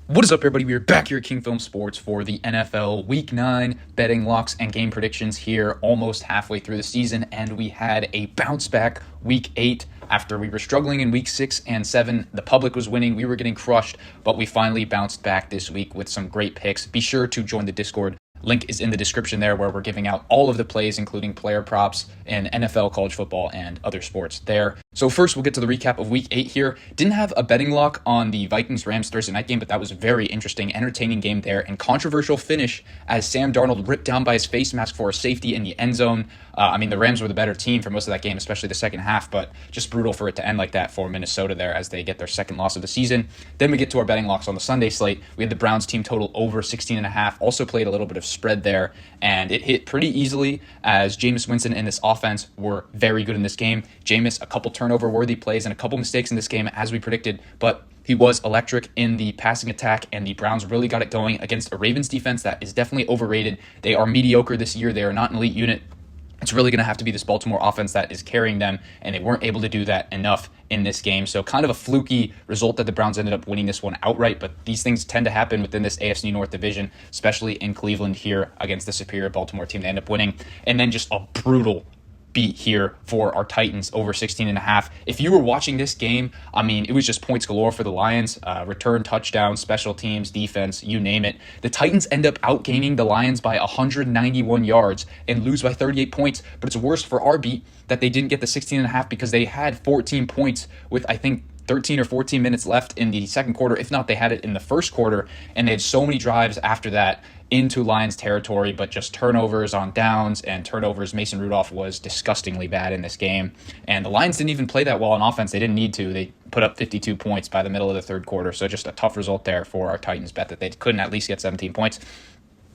What is up, everybody? We are back here at King Film Sports for the NFL Week 9 betting locks and game predictions here almost halfway through the season, and we had a bounce back Week 8 after we were struggling in Week 6 and 7. The public was winning, we were getting crushed, but we finally bounced back this week with some great picks. Be sure to join the Discord. Link is in the description there, where we're giving out all of the plays, including player props in NFL, college football, and other sports there. So first, we'll get to the recap of Week 8 here. Didn't have a betting lock on the Vikings-Rams Thursday night game, but that was a very interesting, entertaining game there, and controversial finish as Sam Darnold ripped down by his face mask for a safety in the end zone. The Rams were the better team for most of that game, especially the second half, but just brutal for it to end like that for Minnesota there as they get their second loss of the season. Then we get to our betting locks on the Sunday slate. We had the Browns team total over 16.5, also played a little bit of spread there, and it hit pretty easily as Jameis Winston and this offense were very good in this game. Jameis, a couple turnover-worthy plays and a couple mistakes in this game, as we predicted, but he was electric in the passing attack, and the Browns really got it going against a Ravens defense that is definitely overrated. They are mediocre this year. They are not an elite unit. It's really going to have to be this Baltimore offense that is carrying them, and they weren't able to do that enough in this game. So kind of a fluky result that the Browns ended up winning this one outright, but these things tend to happen within this AFC North division, especially in Cleveland here against the superior Baltimore team. They end up winning, and then just a brutal beat here for our Titans over 16.5. If you were watching this game, it was just points galore for the Lions. Return touchdowns, special teams, defense, you name it. The Titans end up outgaining the Lions by 191 yards and lose by 38 points, but it's worse for our beat that they didn't get the 16.5 because they had 14 points with, I think, 13 or 14 minutes left in the second quarter. If not, they had it in the first quarter, and they had so many drives after that into Lions territory, but just turnovers on downs and turnovers. Mason Rudolph was disgustingly bad in this game, and the Lions didn't even play that well on offense. They didn't need to. They put up 52 points by the middle of the third quarter, so just a tough result there for our Titans bet that they couldn't at least get 17 points.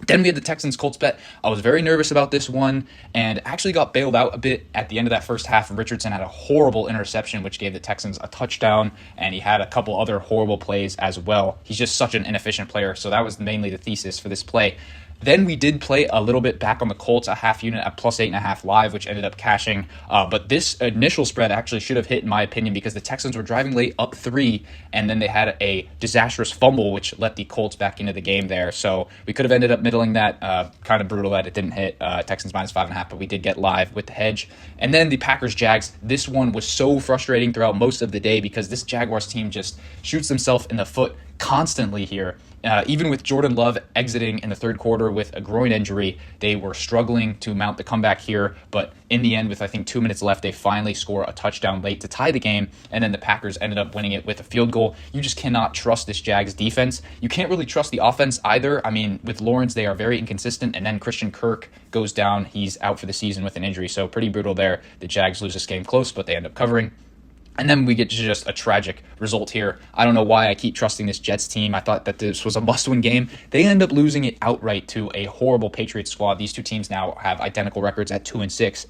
Then we had the Texans-Colts bet. I was very nervous about this one and actually got bailed out a bit at the end of that first half. Richardson had a horrible interception, which gave the Texans a touchdown, and he had a couple other horrible plays as well. He's just such an inefficient player, so that was mainly the thesis for this play. Then we did play a little bit back on the Colts, a half unit at plus 8.5 live, which ended up cashing. But this initial spread actually should have hit, in my opinion, because the Texans were driving late up 3, and then they had a disastrous fumble, which let the Colts back into the game there. So we could have ended up middling that. Kind of brutal that it didn't hit. Texans minus 5.5, but we did get live with the hedge. And then the Packers-Jags. This one was so frustrating throughout most of the day because this Jaguars team just shoots themselves in the foot constantly here. Even with Jordan Love exiting in the third quarter with a groin injury, they were struggling to mount the comeback here. But in the end, with I think 2 minutes left, they finally score a touchdown late to tie the game. And then the Packers ended up winning it with a field goal. You just cannot trust this Jags defense. You can't really trust the offense either. With Lawrence, they are very inconsistent. And then Christian Kirk goes down. He's out for the season with an injury. So pretty brutal there. The Jags lose this game close, but they end up covering. And then we get to just a tragic result here. I don't know why I keep trusting this Jets team. I thought that this was a must-win game. They end up losing it outright to a horrible Patriots squad. These two teams now have identical records at 2-6.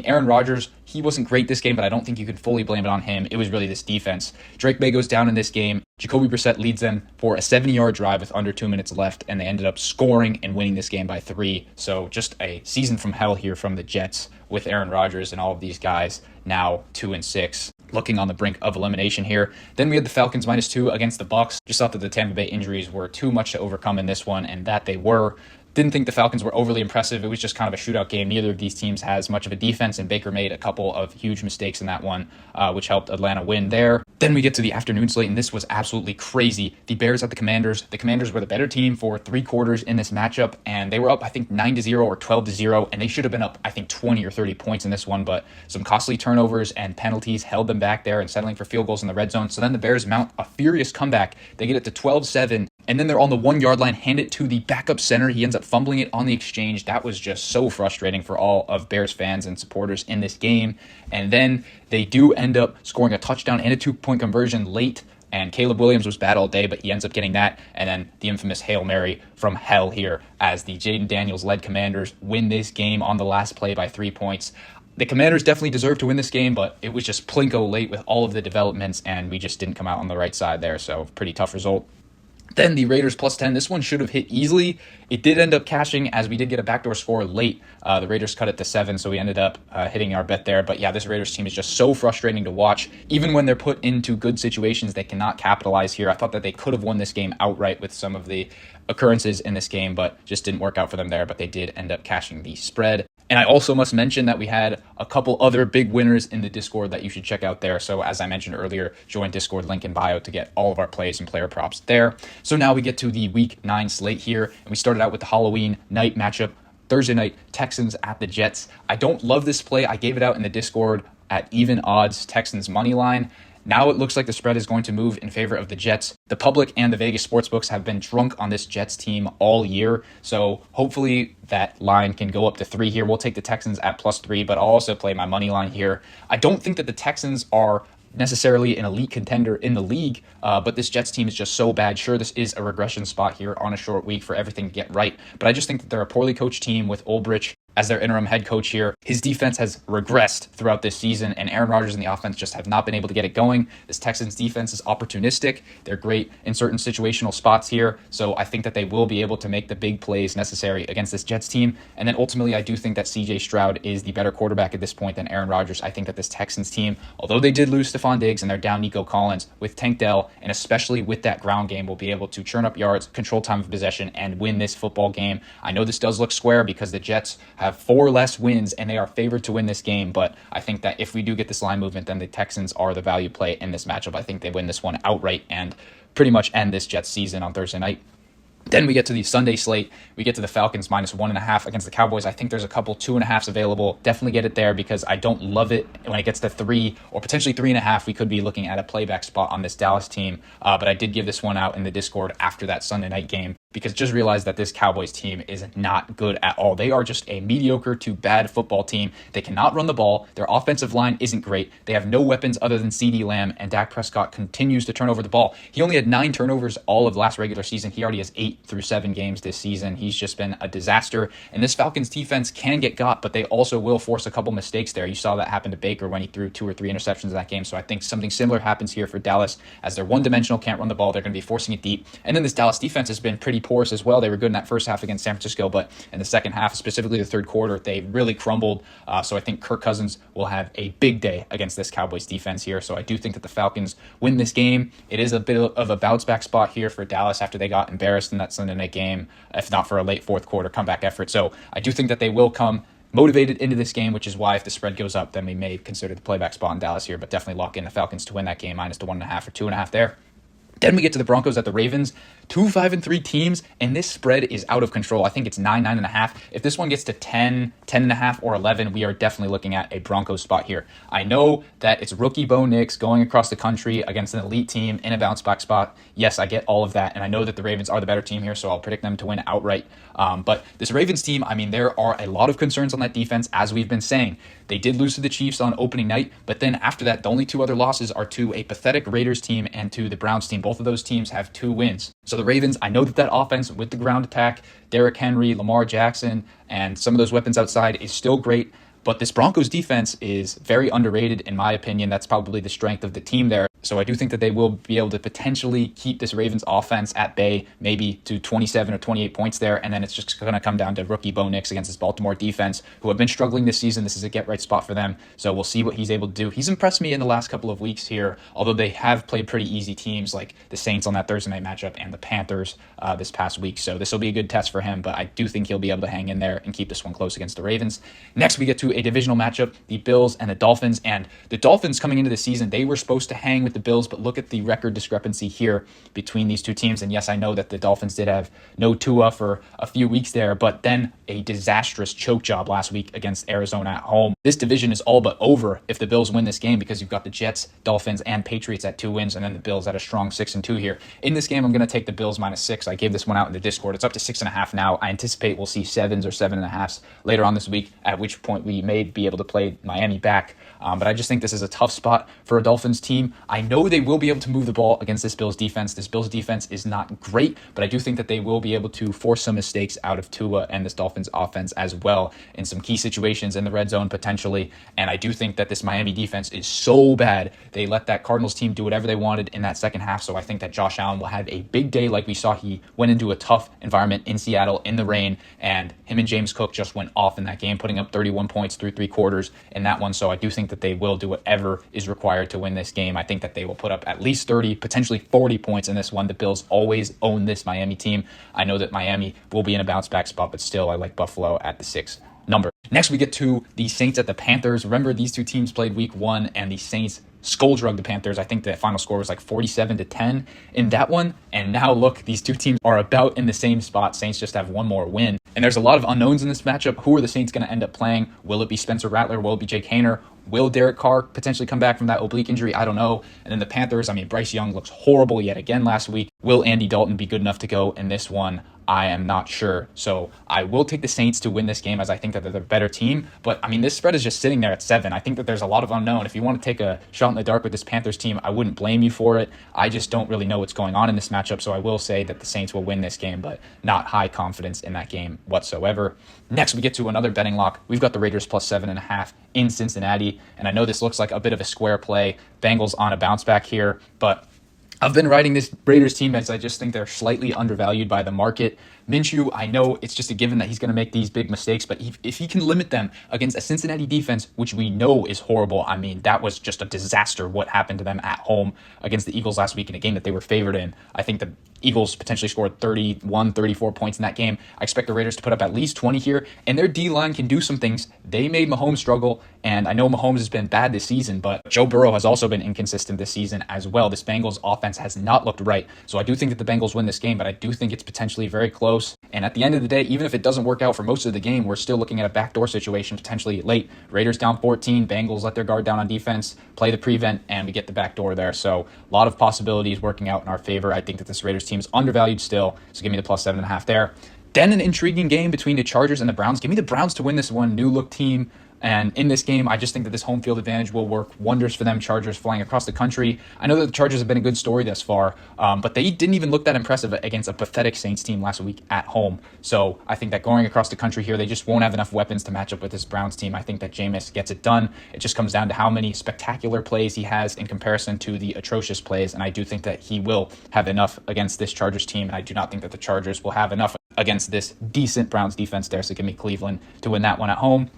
Aaron Rodgers, he wasn't great this game, but I don't think you can fully blame it on him. It was really this defense. Drake May goes down in this game. Jacoby Brissett leads them for a 70-yard drive with under 2 minutes left, and they ended up scoring and winning this game by 3. So just a season from hell here from the Jets with Aaron Rodgers and all of these guys now 2-6. Looking on the brink of elimination here. Then we had the Falcons -2 against the Bucs. Just thought that the Tampa Bay injuries were too much to overcome in this one, and that they were. Didn't think the Falcons were overly impressive. It was just kind of a shootout game. Neither of these teams has much of a defense, and Baker made a couple of huge mistakes in that one, which helped Atlanta win there. Then we get to the afternoon slate, and this was absolutely crazy. The Bears at the Commanders. The Commanders were the better team for 3 quarters in this matchup, and they were up, I think, 9-0 or 12-0, and they should have been up, I think, 20 or 30 points in this one, but some costly turnovers and penalties held them back there and settling for field goals in the red zone. So then the Bears mount a furious comeback. They get it to 12-7. And then they're on the 1-yard line, hand it to the backup center. He ends up fumbling it on the exchange. That was just so frustrating for all of Bears fans and supporters in this game. And then they do end up scoring a touchdown and a 2-point conversion late. And Caleb Williams was bad all day, but he ends up getting that. And then the infamous Hail Mary from hell here as the Jaden Daniels-led Commanders win this game on the last play by 3 points. The Commanders definitely deserved to win this game, but it was just plinko late with all of the developments, and we just didn't come out on the right side there. So pretty tough result. Then the Raiders plus 10. This one should have hit easily. It did end up cashing as we did get a backdoor score late. The Raiders cut it to 7, so we ended up hitting our bet there. But yeah, this Raiders team is just so frustrating to watch. Even when they're put into good situations, they cannot capitalize here. I thought that they could have won this game outright with some of the occurrences in this game, but just didn't work out for them there. But they did end up cashing the spread. And I also must mention that we had a couple other big winners in the Discord that you should check out there. So as I mentioned earlier, join Discord, link in bio to get all of our plays and player props there. So now we get to the week 9 slate here. And we started out with the Halloween night matchup. Thursday night, Texans at the Jets. I don't love this play. I gave it out in the Discord at even odds, Texans money line. Now it looks like the spread is going to move in favor of the Jets. The public and the Vegas sportsbooks have been drunk on this Jets team all year, so hopefully that line can go up to 3 here. We'll take the Texans at +3, but I'll also play my money line here. I don't think that the Texans are necessarily an elite contender in the league, but this Jets team is just so bad. Sure, this is a regression spot here on a short week for everything to get right, but I just think that they're a poorly coached team with Ulbrich as their interim head coach here. His defense has regressed throughout this season, and Aaron Rodgers and the offense just have not been able to get it going. This Texans defense is opportunistic. They're great in certain situational spots here, so I think that they will be able to make the big plays necessary against this Jets team. And then ultimately, I do think that CJ Stroud is the better quarterback at this point than Aaron Rodgers. I think that this Texans team, although they did lose Stephon Diggs and they're down Nico Collins, with Tank Dell, and especially with that ground game, will be able to churn up yards, control time of possession, and win this football game. I know this does look square because the Jets have 4 less wins and they are favored to win this game, but I think that if we do get this line movement, then the Texans are the value play in this matchup. I think they win this one outright and pretty much end this Jets season on Thursday night. Then we get to the Sunday slate. We get to the Falcons -1.5 against the Cowboys. I think there's a couple 2.5s available. Definitely get it there because I don't love it when it gets to 3 or potentially 3.5. We could be looking at a playback spot on this Dallas team. But I did give this one out in the Discord after that Sunday night game because just realized that this Cowboys team is not good at all. They are just a mediocre to bad football team. They cannot run the ball. Their offensive line isn't great. They have no weapons other than CeeDee Lamb, and Dak Prescott continues to turn over the ball. He only had 9 turnovers all of last regular season. He already has 8 through 7 games this season. He's just been a disaster. And this Falcons defense can get got, but they also will force a couple mistakes there. You saw that happen to Baker when he threw 2 or 3 interceptions in that game. So I think something similar happens here for Dallas as they're one-dimensional, can't run the ball. They're going to be forcing it deep. And then this Dallas defense has been pretty porous as well. They were good in that first half against San Francisco, but in the second half, specifically the third quarter, they really crumbled. So I think Kirk Cousins will have a big day against this Cowboys defense here. So I do think that the Falcons win this game. It is a bit of a bounce back spot here for Dallas after they got embarrassed in that Sunday night game, if not for a late fourth quarter comeback effort. So I do think that they will come motivated into this game, which is why if the spread goes up, then we may consider the playback spot in Dallas here, but definitely lock in the Falcons to win that game -1.5 or 2.5 there. Then we get to the Broncos at the Ravens. 2 5-3 teams, and this spread is out of control. I think it's 9.5. If this one gets to 10, 10.5, or 11, we are definitely looking at a Broncos spot here. I know that it's rookie Bo Nix going across the country against an elite team in a bounce back spot. Yes, I get all of that, and I know that the Ravens are the better team here, so I'll predict them to win outright. But this Ravens team, I mean, there are a lot of concerns on that defense, as we've been saying. They did lose to the Chiefs on opening night, but then after that, the only 2 other losses are to a pathetic Raiders team and to the Browns team. Both of those teams have 2 wins. So the Ravens, I know that offense with the ground attack, Derrick Henry, Lamar Jackson, and some of those weapons outside is still great. But this Broncos defense is very underrated, in my opinion. That's probably the strength of the team there. So I do think that they will be able to potentially keep this Ravens offense at bay, maybe to 27 or 28 points there. And then it's just going to come down to rookie Bo Nix against this Baltimore defense, who have been struggling this season. This is a get-right spot for them. So we'll see what he's able to do. He's impressed me in the last couple of weeks here, although they have played pretty easy teams like the Saints on that Thursday night matchup and the Panthers this past week. So this will be a good test for him, but I do think he'll be able to hang in there and keep this one close against the Ravens. Next, we get to a divisional matchup, the Bills and the Dolphins. And the Dolphins coming into the season, they were supposed to hang with the Bills, but look at the record discrepancy here between these two teams. And yes, I know that the Dolphins did have no Tua for a few weeks there, but then a disastrous choke job last week against Arizona at home. This division is all but over if the Bills win this game because you've got the Jets, Dolphins, and Patriots at 2 wins, and then the Bills at a strong 6-2 here. In this game, I'm going to take the Bills -6. I gave this one out in the Discord. It's up to 6.5 now. I anticipate we'll see 7s or 7.5s later on this week, at which point we he may be able to play Miami back. But I just think this is a tough spot for a Dolphins team. I know they will be able to move the ball against this Bills defense. This Bills defense is not great, but I do think that they will be able to force some mistakes out of Tua and this Dolphins offense as well in some key situations in the red zone potentially. And I do think that this Miami defense is so bad. They let that Cardinals team do whatever they wanted in that second half. So I think that Josh Allen will have a big day like we saw. He went into a tough environment in Seattle in the rain, and him and James Cook just went off in that game, putting up 31 points through 3 quarters in that one. So I do think that they will do whatever is required to win this game. I think that they will put up at least 30, potentially 40 points in this one. The Bills always own this Miami team. I know that Miami will be in a bounce back spot, but still I like Buffalo at the 6 number. Next, we get to the Saints at the Panthers. Remember, these two teams played week 1, and the Saints skull drug the Panthers. I think the final score was like 47-10 in that one. And now look, these two teams are about in the same spot. Saints just have one more win. And there's a lot of unknowns in this matchup. Who are the Saints going to end up playing? Will it be Spencer Rattler? Will it be Jake Haener? Will Derek Carr potentially come back from that oblique injury? I don't know. And then the Panthers, Bryce Young looks horrible yet again last week. Will Andy Dalton be good enough to go in this one? I am not sure. So I will take the Saints to win this game, as I think that they're the better team. But this spread is just sitting there at 7. I think that there's a lot of unknown. If you want to take a shot in the dark with this Panthers team, I wouldn't blame you for it. I just don't really know what's going on in this matchup. So I will say that the Saints will win this game, but not high confidence in that game whatsoever. Next, we get to another betting lock. We've got the Raiders plus 7.5 in Cincinnati. And I know this looks like a bit of a square play. Bengals on a bounce back here, but I've been riding this Raiders team as I just think they're slightly undervalued by the market. Minshew, I know it's just a given that he's going to make these big mistakes, but if he can limit them against a Cincinnati defense, which we know is horrible, that was just a disaster what happened to them at home against the Eagles last week in a game that they were favored in. I think the Eagles potentially scored 31, 34 points in that game. I expect the Raiders to put up at least 20 here, and their D-line can do some things. They made Mahomes struggle, and I know Mahomes has been bad this season, but Joe Burrow has also been inconsistent this season as well. This Bengals offense has not looked right, so I do think that the Bengals win this game, but I do think it's potentially very close. And at the end of the day, even if it doesn't work out for most of the game, we're still looking at a backdoor situation potentially late. Raiders down 14, Bengals let their guard down on defense, play the prevent, and we get the backdoor there. So a lot of possibilities working out in our favor. I think that this Raiders team is undervalued still, so give me the plus 7.5 there. Then an intriguing game between the Chargers and the Browns. Give me the Browns to win this one. New look team. And in this game, I just think that this home field advantage will work wonders for them. Chargers flying across the country. I know that the Chargers have been a good story thus far, but they didn't even look that impressive against a pathetic Saints team last week at home. So I think that going across the country here, they just won't have enough weapons to match up with this Browns team. I think that Jameis gets it done. It just comes down to how many spectacular plays he has in comparison to the atrocious plays, and I do think that he will have enough against this Chargers team, and I do not think that the Chargers will have enough against this decent Browns defense there. So give me Cleveland to win that one at home.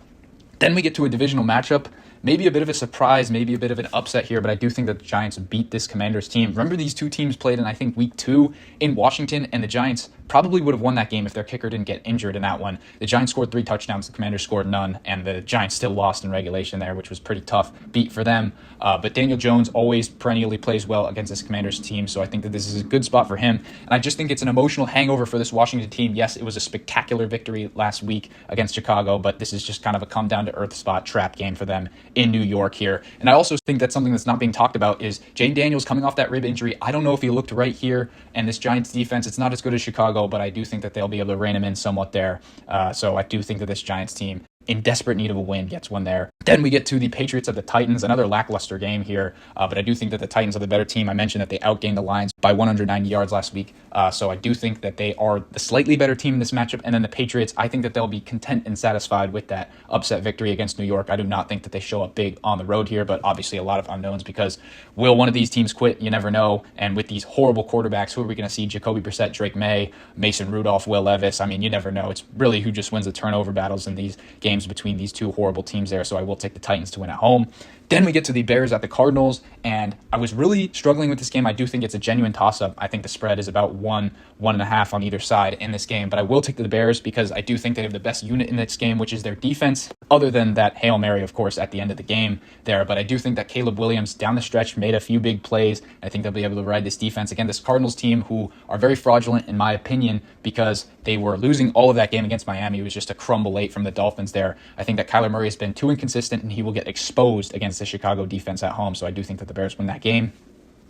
Then we get to a divisional matchup. Maybe a bit of a surprise, maybe a bit of an upset here, but I do think that the Giants beat this Commanders team. Remember, these two teams played in, I think, week 2 in Washington, and the Giants probably would have won that game if their kicker didn't get injured in that one. The Giants scored 3 touchdowns, the Commanders scored none, and the Giants still lost in regulation there, which was pretty tough beat for them. But Daniel Jones always perennially plays well against this Commanders team, so I think that this is a good spot for him. And I just think it's an emotional hangover for this Washington team. Yes, it was a spectacular victory last week against Chicago, but this is just kind of a come-down-to-earth spot trap game for them in New York here. And I also think that something that's not being talked about is Jane Daniels coming off that rib injury. I don't know if he looked right here, and this Giants defense, it's not as good as Chicago, but I do think that they'll be able to rein him in somewhat there. So I do think that this Giants team, in desperate need of a win, gets one there. Then we get to the Patriots of the Titans, another lackluster game here, but I do think that the Titans are the better team. I mentioned that they outgained the Lions by 190 yards last week, so I do think that they are the slightly better team in this matchup. And then the Patriots, I think that they'll be content and satisfied with that upset victory against New York. I do not think that they show up big on the road here, but obviously a lot of unknowns because will one of these teams quit? You never know. And with these horrible quarterbacks, who are we going to see? Jacoby Brissett, Drake May, Mason Rudolph, Will Levis. You never know. It's really who just wins the turnover battles in these games between these two horrible teams there, so I will take the Titans to win at home. Then we get to the Bears at the Cardinals, and I was really struggling with this game. I do think it's a genuine toss-up. I think the spread is about 1.5 on either side in this game, but I will take the Bears because I do think they have the best unit in this game, which is their defense, other than that Hail Mary, of course, at the end of the game there. But I do think that Caleb Williams down the stretch made a few big plays. I think they'll be able to ride this defense. Again, this Cardinals team, who are very fraudulent in my opinion because they were losing all of that game against Miami. It was just a crumble late from the Dolphins there. I think that Kyler Murray has been too inconsistent, and he will get exposed against the Chicago defense at home. So I do think that the Bears win that game.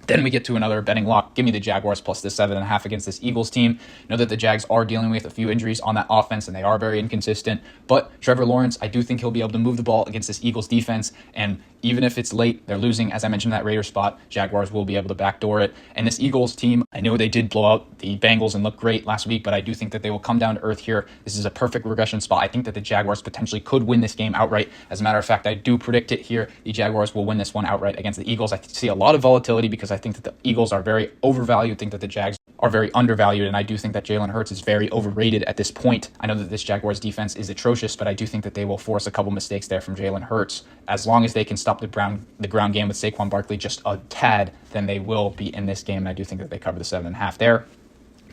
Then we get to another betting lock. give me the Jaguars plus the 7.5 against this Eagles team. Know that the Jags are dealing with a few injuries on that offense, and they are very inconsistent. But Trevor Lawrence, I do think he'll be able to move the ball against this Eagles defense. And even if it's late, they're losing, as I mentioned, that Raiders spot, Jaguars will be able to backdoor it. And this Eagles team, I know they did blow out the Bengals and look great last week, but I do think that they will come down to earth here. This is a perfect regression spot. I think that the Jaguars potentially could win this game outright. As a matter of fact, I do predict it here. The Jaguars will win this one outright against the Eagles. I see a lot of volatility because I think that the Eagles are very overvalued. I think that the Jags are very undervalued, and I do think that Jalen Hurts is very overrated at this point. I know that this Jaguars defense is atrocious, but I do think that they will force a couple mistakes there from Jalen Hurts. As long as they can stop the ground game with Saquon Barkley just a tad, then they will be in this game, and I do think that they cover the 7.5 there.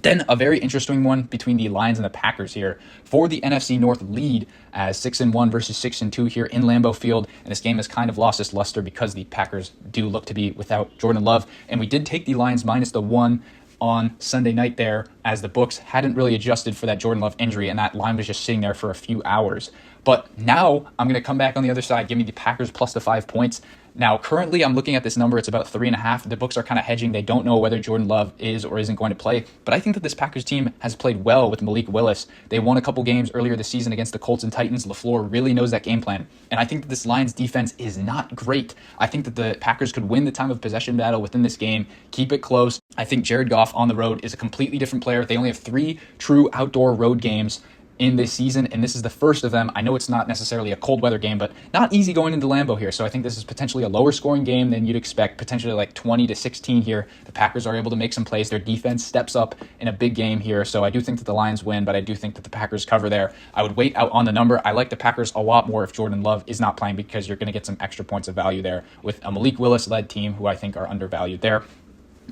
Then a very interesting one between the Lions and the Packers here for the NFC North lead as 6-1 versus 6-2 here in Lambeau Field. And this game has kind of lost its luster because the Packers do look to be without Jordan Love. And we did take the Lions minus the 1 on Sunday night there, as the books hadn't really adjusted for that Jordan Love injury, and that line was just sitting there for a few hours. But now I'm going to come back on the other side. Give me the Packers plus the 5 points. Now, currently, I'm looking at this number. It's about 3.5. The books are kind of hedging. They don't know whether Jordan Love is or isn't going to play. But I think that this Packers team has played well with Malik Willis. They won a couple games earlier this season against the Colts and Titans. LaFleur really knows that game plan. And I think that this Lions defense is not great. I think that the Packers could win the time of possession battle within this game, keep it close. I think Jared Goff on the road is a completely different player. They only have 3 true outdoor road games in this season, and this is the first of them. I know it's not necessarily a cold weather game, but not easy going into Lambeau here. So I think this is potentially a lower scoring game than you'd expect, potentially like 20-16 here. The Packers are able to make some plays. Their defense steps up in a big game here. So I do think that the Lions win, but I do think that the Packers cover there. I would wait out on the number. I like the Packers a lot more if Jordan Love is not playing, because you're going to get some extra points of value there with a Malik Willis-led team who I think are undervalued there.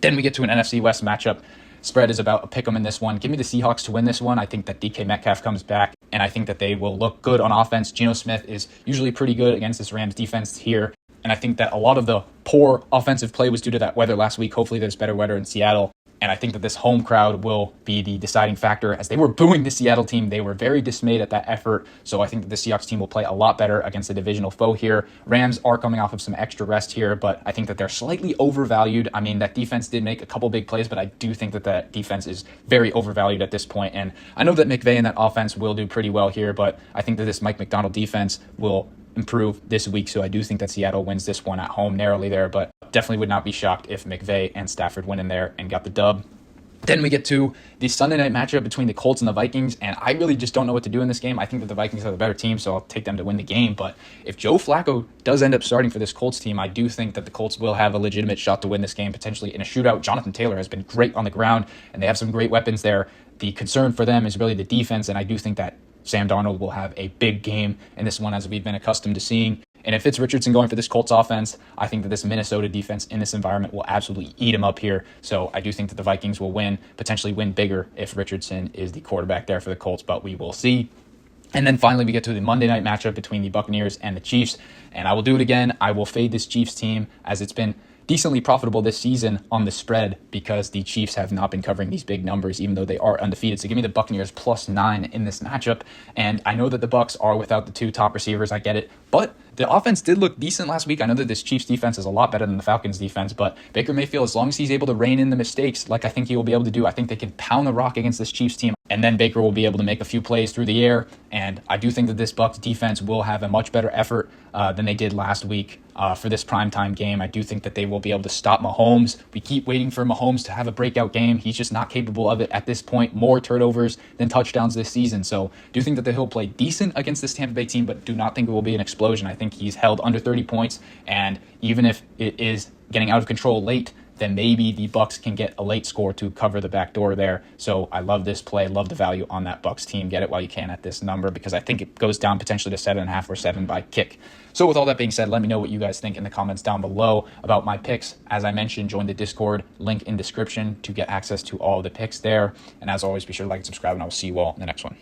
Then we get to an NFC West matchup. Spread is about a pick 'em in this one. Give me the Seahawks to win this one. I think that DK Metcalf comes back, and I think that they will look good on offense. Geno Smith is usually pretty good against this Rams defense here, and I think that a lot of the poor offensive play was due to that weather last week. Hopefully there's better weather in Seattle. And I think that this home crowd will be the deciding factor. As they were booing the Seattle team, they were very dismayed at that effort. So I think that the Seahawks team will play a lot better against a divisional foe here. Rams are coming off of some extra rest here, but I think that they're slightly overvalued. I mean, that defense did make a couple big plays, but I do think that that defense is very overvalued at this point. And I know that McVay and that offense will do pretty well here, but I think that this Mike Macdonald defense will improve this week. So I do think that Seattle wins this one at home narrowly there, but definitely would not be shocked if McVay and Stafford went in there and got the dub. Then we get to the Sunday night matchup between the Colts and the Vikings, and I really just don't know what to do in this game. I think that the Vikings are the better team, so I'll take them to win the game. But if Joe Flacco does end up starting for this Colts team, I do think that the Colts will have a legitimate shot to win this game, potentially in a shootout. Jonathan Taylor has been great on the ground, and they have some great weapons there. The concern for them is really the defense, and I do think that Sam Darnold will have a big game in this one, as we've been accustomed to seeing. And if it's Richardson going for this Colts offense, I think that this Minnesota defense in this environment will absolutely eat him up here. So I do think that the Vikings will win, potentially win bigger if Richardson is the quarterback there for the Colts, but we will see. And then finally, we get to the Monday night matchup between the Buccaneers and the Chiefs. And I will do it again. I will fade this Chiefs team, as it's been decently profitable this season on the spread, because the Chiefs have not been covering these big numbers, even though they are undefeated. So give me the Buccaneers +9 in this matchup. And I know that the Bucs are without the 2 top receivers. I get it. But the offense did look decent last week. I know that this Chiefs defense is a lot better than the Falcons defense, but Baker Mayfield, as long as he's able to rein in the mistakes, like I think he will be able to do, I think they can pound the rock against this Chiefs team, and then Baker will be able to make a few plays through the air. And I do think that this Bucs defense will have a much better effort than they did last week for this primetime game. I do think that they will be able to stop Mahomes. We keep waiting for Mahomes to have a breakout game. He's just not capable of it at this point. More turnovers than touchdowns this season. So do think that he'll play decent against this Tampa Bay team, but do not think it will be an explosion. I think he's held under 30 points, and even if it is getting out of control late, then maybe the Bucs can get a late score to cover the back door there. So I love this play, love the value on that Bucs team. Get it while you can at this number, because I think it goes down potentially to 7.5 or 7 by kick. So with all that being said, let me know what you guys think in the comments down below about my picks. As I mentioned, join the Discord, link in description to get access to all of the picks there. And as always, be sure to like and subscribe, and I will see you all in the next one.